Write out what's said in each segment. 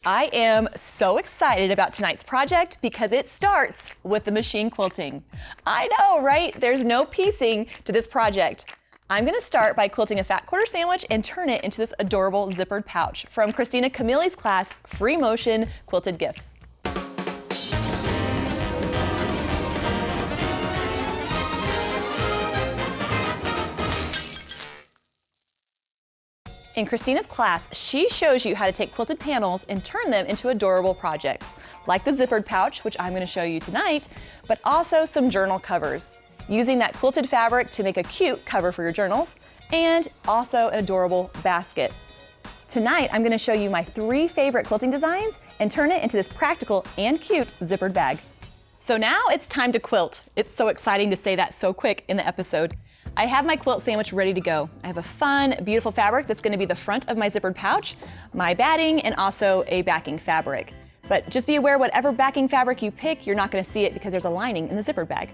I am so excited about tonight's project because it starts with the machine quilting. I know, right? There's no piecing to this project. I'm gonna start by quilting a fat quarter sandwich and turn it into this adorable zippered pouch from Christina Camille's class, Free Motion Quilted Gifts. In Christina's class, she shows you how to take quilted panels and turn them into adorable projects, like the zippered pouch, which I'm going to show you tonight, but also some journal covers, using that quilted fabric to make a cute cover for your journals, and also an adorable basket. Tonight, I'm going to show you my 3 favorite quilting designs and turn it into this practical and cute zippered bag. So now it's time to quilt. It's so exciting to say that so quick in the episode. I have my quilt sandwich ready to go. I have a fun, beautiful fabric that's going to be the front of my zippered pouch, my batting, and also a backing fabric. But just be aware, whatever backing fabric you pick, you're not going to see it because there's a lining in the zippered bag.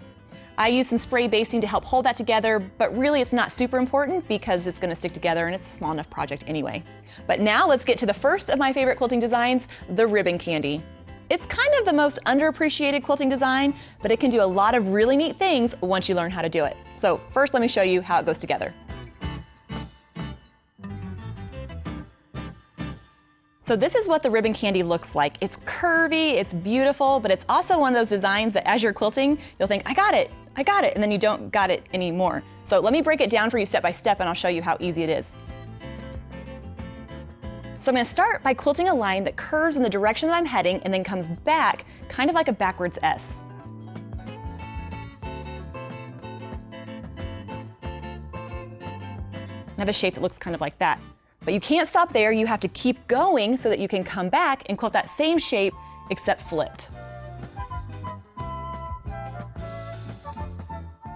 I use some spray basting to help hold that together, but really it's not super important because it's going to stick together and it's a small enough project anyway. But now let's get to the first of my favorite quilting designs, the ribbon candy. It's kind of the most underappreciated quilting design, but it can do a lot of really neat things once you learn how to do it. So first, let me show you how it goes together. So this is what the ribbon candy looks like. It's curvy, it's beautiful, but it's also one of those designs that as you're quilting, you'll think, I got it, and then you don't got it anymore. So let me break it down for you step by step and I'll show you how easy it is. So I'm going to start by quilting a line that curves in the direction that I'm heading and then comes back, kind of like a backwards S. I have a shape that looks kind of like that. But you can't stop there, you have to keep going so that you can come back and quilt that same shape, except flipped.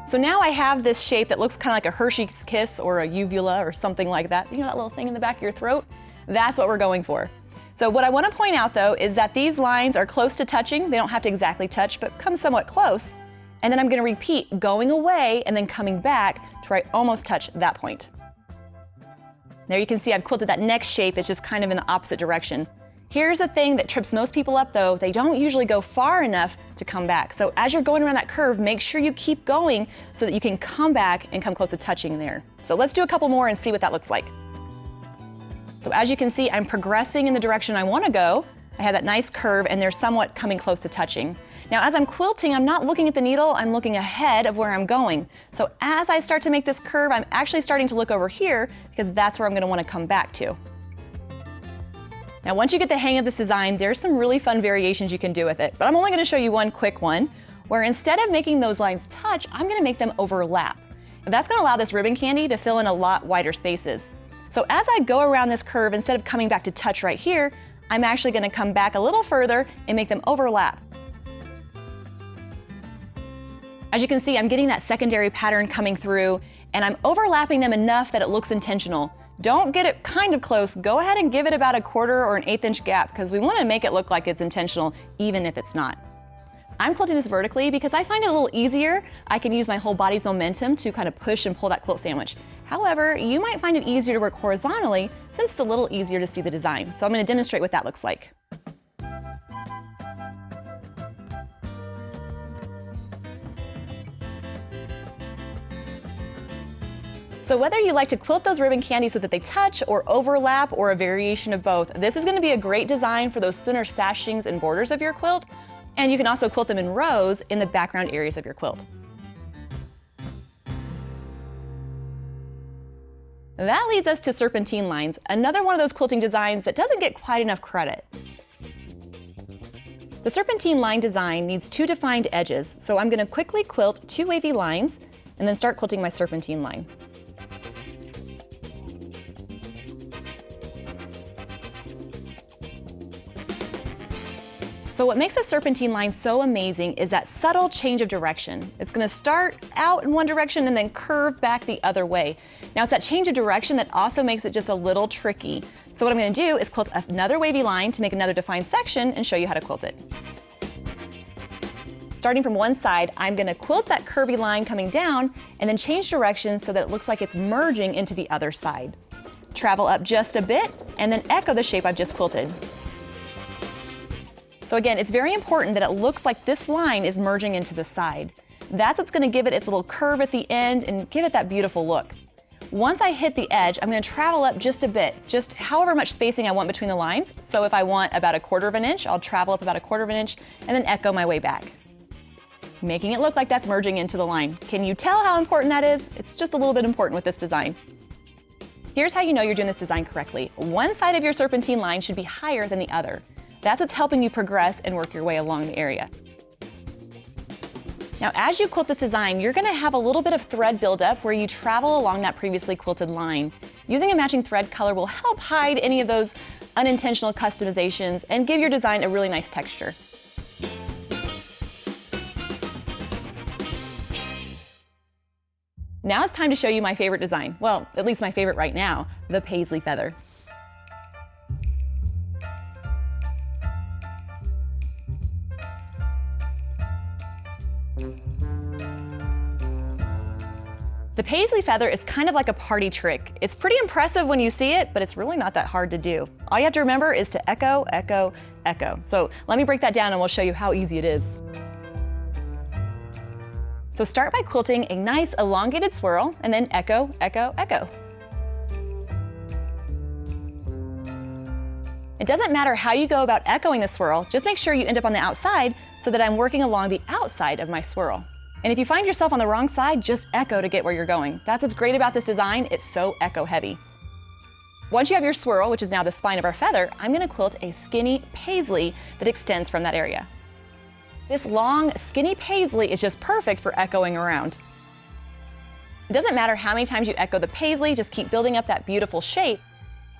So now I have this shape that looks kind of like a Hershey's Kiss or a uvula or something like that. You know that little thing in the back of your throat? That's what we're going for. So what I want to point out though is that these lines are close to touching. They don't have to exactly touch, but come somewhat close. And then I'm going to repeat going away and then coming back to where I almost touch that point. There you can see I've quilted that next shape. It's just kind of in the opposite direction. Here's the thing that trips most people up though. They don't usually go far enough to come back. So as you're going around that curve, make sure you keep going so that you can come back and come close to touching there. So let's do a couple more and see what that looks like. So as you can see, I'm progressing in the direction I want to go. I have that nice curve and they're somewhat coming close to touching. Now as I'm quilting, I'm not looking at the needle, I'm looking ahead of where I'm going. So as I start to make this curve, I'm actually starting to look over here because that's where I'm going to want to come back to. Now once you get the hang of this design, there's some really fun variations you can do with it, but I'm only going to show you one quick one where instead of making those lines touch, I'm going to make them overlap. And that's going to allow this ribbon candy to fill in a lot wider spaces. So as I go around this curve, instead of coming back to touch right here, I'm actually going to come back a little further and make them overlap. As you can see, I'm getting that secondary pattern coming through and I'm overlapping them enough that it looks intentional. Don't get it kind of close. Go ahead and give it about a 1/4 or an 1/8 inch gap because we want to make it look like it's intentional even if it's not. I'm quilting this vertically because I find it a little easier. I can use my whole body's momentum to kind of push and pull that quilt sandwich. However, you might find it easier to work horizontally since it's a little easier to see the design. So I'm going to demonstrate what that looks like. So whether you like to quilt those ribbon candies so that they touch or overlap or a variation of both, this is going to be a great design for those thinner sashings and borders of your quilt. And you can also quilt them in rows in the background areas of your quilt. That leads us to serpentine lines, another one of those quilting designs that doesn't get quite enough credit. The serpentine line design needs 2 defined edges, so I'm going to quickly quilt 2 wavy lines and then start quilting my serpentine line. So what makes a serpentine line so amazing is that subtle change of direction. It's going to start out in one direction and then curve back the other way. Now it's that change of direction that also makes it just a little tricky. So what I'm going to do is quilt another wavy line to make another defined section and show you how to quilt it. Starting from one side, I'm going to quilt that curvy line coming down and then change direction so that it looks like it's merging into the other side. Travel up just a bit and then echo the shape I've just quilted. So again, it's very important that it looks like this line is merging into the side. That's what's going to give it its little curve at the end and give it that beautiful look. Once I hit the edge, I'm going to travel up just a bit, just however much spacing I want between the lines. So if I want about 1/4 of an inch, I'll travel up about 1/4 of an inch and then echo my way back, making it look like that's merging into the line. Can you tell how important that is? It's just a little bit important with this design. Here's how you know you're doing this design correctly. One side of your serpentine line should be higher than the other. That's what's helping you progress and work your way along the area. Now, as you quilt this design, you're gonna have a little bit of thread buildup where you travel along that previously quilted line. Using a matching thread color will help hide any of those unintentional customizations and give your design a really nice texture. Now it's time to show you my favorite design. Well, at least my favorite right now, the paisley feather. The paisley feather is kind of like a party trick. It's pretty impressive when you see it, but it's really not that hard to do. All you have to remember is to echo, echo, echo. So let me break that down and we'll show you how easy it is. So start by quilting a nice elongated swirl and then echo, echo, echo. It doesn't matter how you go about echoing the swirl, just make sure you end up on the outside so that I'm working along the outside of my swirl. And if you find yourself on the wrong side, just echo to get where you're going. That's what's great about this design, it's so echo heavy. Once you have your swirl, which is now the spine of our feather, I'm gonna quilt a skinny paisley that extends from that area. This long, skinny paisley is just perfect for echoing around. It doesn't matter how many times you echo the paisley, just keep building up that beautiful shape.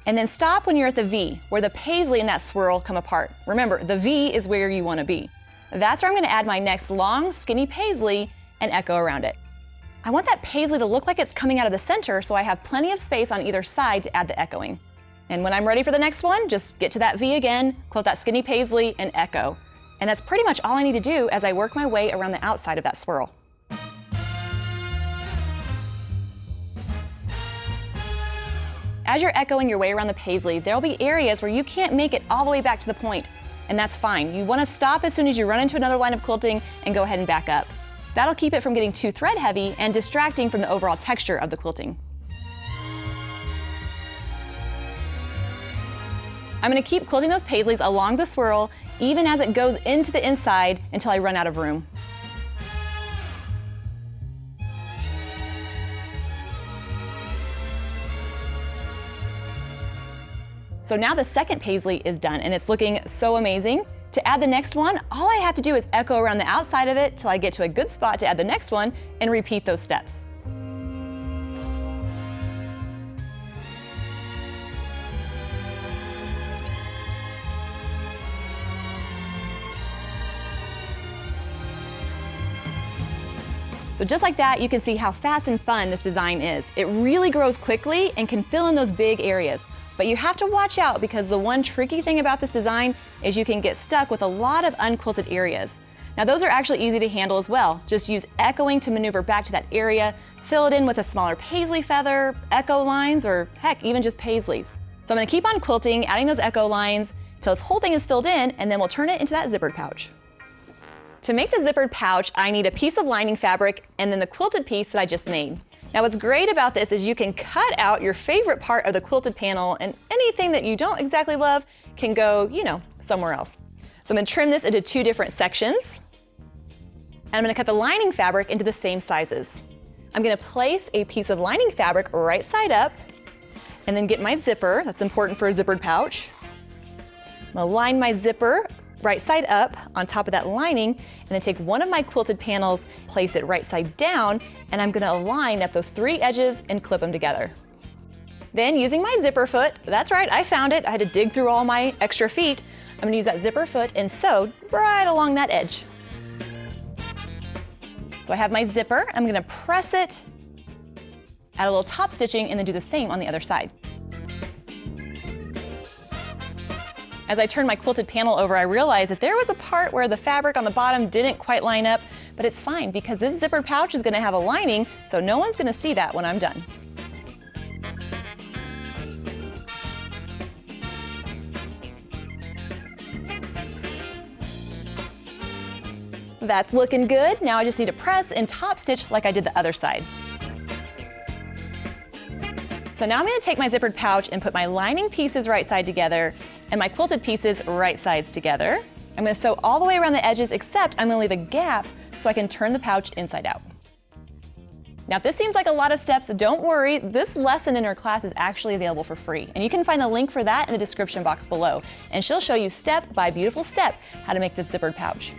And then stop when you're at the V, where the paisley and that swirl come apart. Remember, the V is where you wanna be. That's where I'm gonna add my next long, skinny paisley and echo around it. I want that paisley to look like it's coming out of the center so I have plenty of space on either side to add the echoing. And when I'm ready for the next one, just get to that V again, quilt that skinny paisley and echo. And that's pretty much all I need to do as I work my way around the outside of that swirl. As you're echoing your way around the paisley, there'll be areas where you can't make it all the way back to the point. And that's fine. You want to stop as soon as you run into another line of quilting and go ahead and back up. That'll keep it from getting too thread heavy and distracting from the overall texture of the quilting. I'm going to keep quilting those paisleys along the swirl even as it goes into the inside until I run out of room. So now the second paisley is done and it's looking so amazing. To add the next one, all I have to do is echo around the outside of it till I get to a good spot to add the next one and repeat those steps. So just like that, you can see how fast and fun this design is. It really grows quickly and can fill in those big areas. But you have to watch out because the one tricky thing about this design is you can get stuck with a lot of unquilted areas. Now those are actually easy to handle as well. Just use echoing to maneuver back to that area, fill it in with a smaller paisley feather, echo lines, or heck, even just paisleys. So I'm gonna keep on quilting, adding those echo lines until this whole thing is filled in, and then we'll turn it into that zippered pouch. To make the zippered pouch, I need a piece of lining fabric and then the quilted piece that I just made. Now what's great about this is you can cut out your favorite part of the quilted panel and anything that you don't exactly love can go, somewhere else. So I'm gonna trim this into 2 different sections. And I'm gonna cut the lining fabric into the same sizes. I'm gonna place a piece of lining fabric right side up and then get my zipper. That's important for a zippered pouch. I'm gonna line my zipper right side up on top of that lining, and then take one of my quilted panels, place it right side down, and I'm gonna align up those 3 edges and clip them together. Then using my zipper foot, that's right, I found it, I had to dig through all my extra feet, I'm gonna use that zipper foot and sew right along that edge. So I have my zipper, I'm gonna press it, add a little top stitching, and then do the same on the other side. As I turned my quilted panel over, I realized that there was a part where the fabric on the bottom didn't quite line up, but it's fine because this zippered pouch is gonna have a lining, so no one's gonna see that when I'm done. That's looking good. Now I just need to press and top stitch like I did the other side. So now I'm going to take my zippered pouch and put my lining pieces right side together and my quilted pieces right sides together. I'm going to sew all the way around the edges, except I'm going to leave a gap so I can turn the pouch inside out. Now, if this seems like a lot of steps, don't worry. This lesson in our class is actually available for free, and you can find the link for that in the description box below. And she'll show you step by beautiful step how to make this zippered pouch.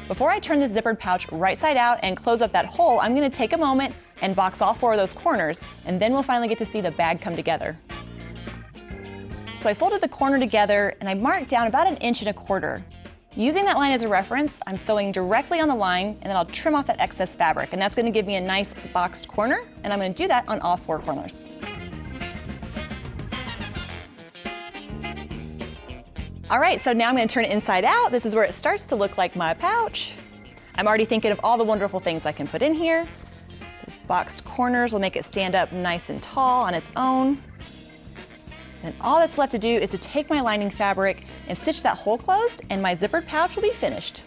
Before I turn this zippered pouch right side out and close up that hole, I'm going to take a moment and box all 4 of those corners, and then we'll finally get to see the bag come together. So I folded the corner together and I marked down about 1.25 inches. Using that line as a reference, I'm sewing directly on the line, and then I'll trim off that excess fabric, and that's going to give me a nice boxed corner, and I'm going to do that on all 4 corners. All right, so now I'm going to turn it inside out. This is where it starts to look like my pouch. I'm already thinking of all the wonderful things I can put in here. Those boxed corners will make it stand up nice and tall on its own. And all that's left to do is to take my lining fabric and stitch that hole closed, and my zippered pouch will be finished.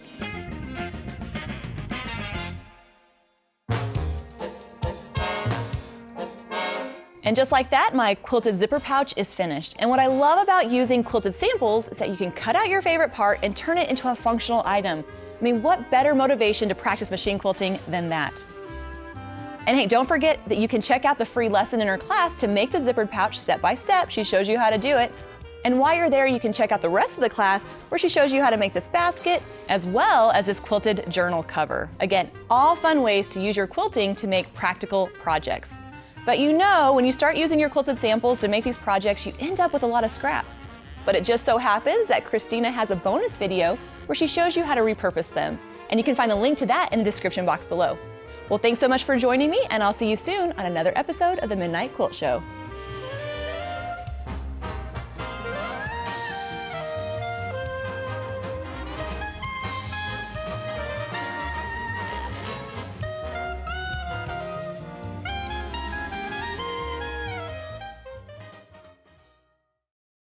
And just like that, my quilted zipper pouch is finished. And what I love about using quilted samples is that you can cut out your favorite part and turn it into a functional item. I mean, what better motivation to practice machine quilting than that? And hey, don't forget that you can check out the free lesson in her class to make the zippered pouch step by step. She shows you how to do it. And while you're there, you can check out the rest of the class where she shows you how to make this basket, as well as this quilted journal cover. Again, all fun ways to use your quilting to make practical projects. But you know, when you start using your quilted samples to make these projects, you end up with a lot of scraps. But it just so happens that Christina has a bonus video where she shows you how to repurpose them. And you can find the link to that in the description box below. Well, thanks so much for joining me, and I'll see you soon on another episode of the Midnight Quilt Show.